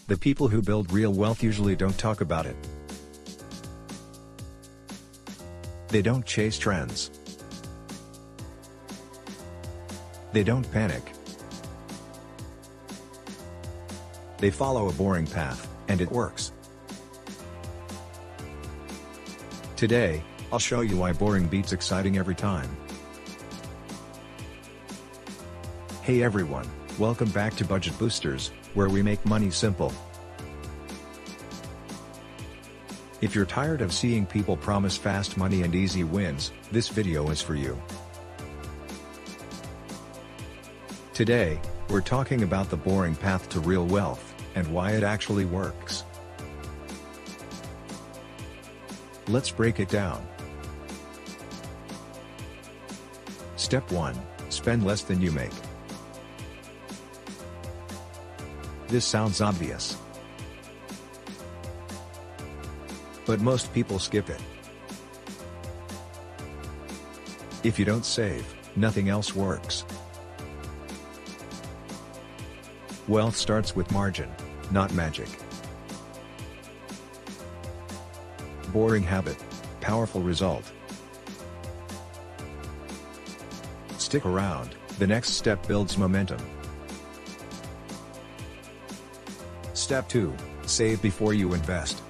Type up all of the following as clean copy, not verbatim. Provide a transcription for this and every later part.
The people who build real wealth usually don't talk about it. They don't chase trends. They don't panic. They follow a boring path, and it works. Today, I'll show you why boring beats exciting every time. Hey everyone, welcome back to Budget Boosters, where we make money simple. If you're tired of seeing people promise fast money and easy wins, this video is for you. Today, we're talking about the boring path to real wealth, and why it actually works. Let's break it down. Step 1. Spend less than you make. This sounds obvious, but most people skip it. If you don't save, nothing else works. Wealth starts with margin, not magic. Boring habit, powerful result. Stick around, the next step builds momentum. Step 2. Save before you invest.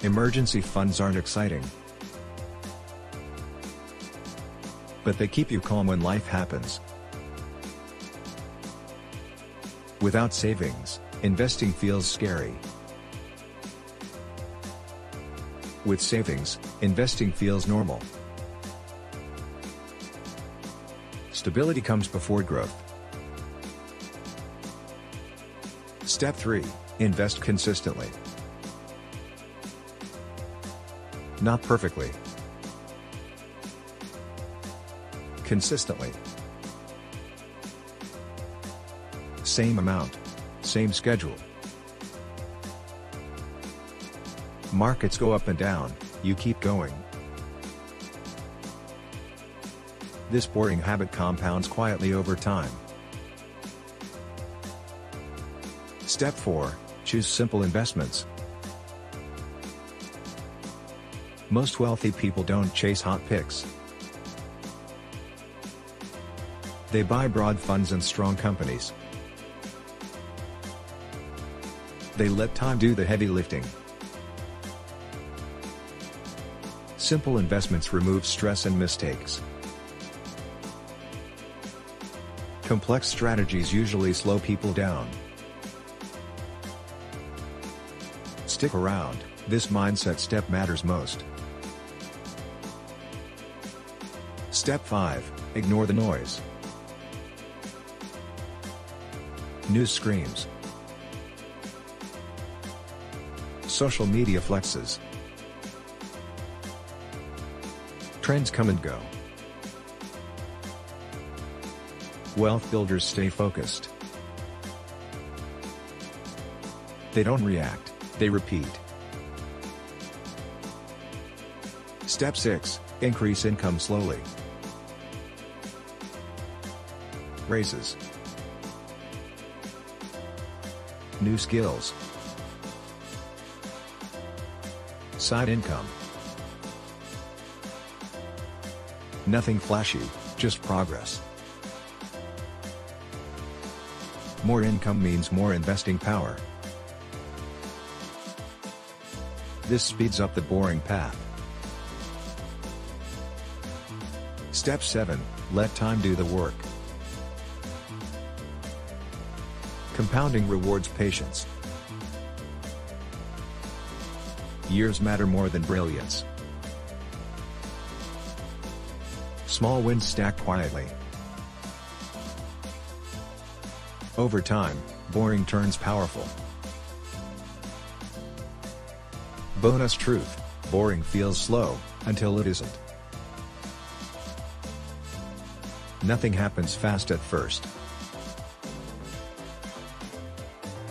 Emergency funds aren't exciting, but they keep you calm when life happens. Without savings, investing feels scary. With savings, investing feels normal. Stability comes before growth. Step 3. Invest consistently. Not perfectly. Consistently. Same amount. Same schedule. Markets go up and down, you keep going. This boring habit compounds quietly over time. Step 4. Choose simple investments. Most wealthy people don't chase hot picks. They buy broad funds and strong companies. They let time do the heavy lifting. Simple investments remove stress and mistakes. Complex strategies usually slow people down. Stick around, this mindset step matters most. Step 5. Ignore the noise. News screams. Social media flexes. Trends come and go. Wealth builders stay focused. They don't react, they repeat. Step 6. Increase income slowly. Raises. New skills. Side income. Nothing flashy, just progress. More income means more investing power. This speeds up the boring path. Step 7. Let time do the work. Compounding rewards patience. Years matter more than brilliance. Small wins stack quietly. Over time, boring turns powerful. Bonus truth: boring feels slow, until it isn't. Nothing happens fast at first.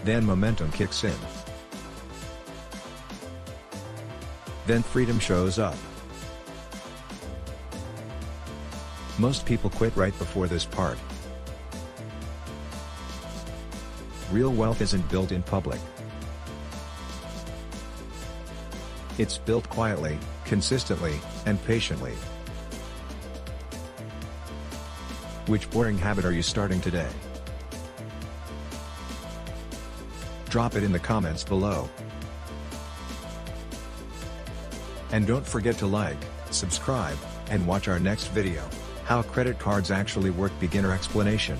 Then momentum kicks in. Then freedom shows up. Most people quit right before this part. Real wealth isn't built in public. It's built quietly, consistently, and patiently. Which boring habit are you starting today? Drop it in the comments below. And don't forget to like, subscribe, and watch our next video, How Credit Cards Actually Work Beginner Explanation.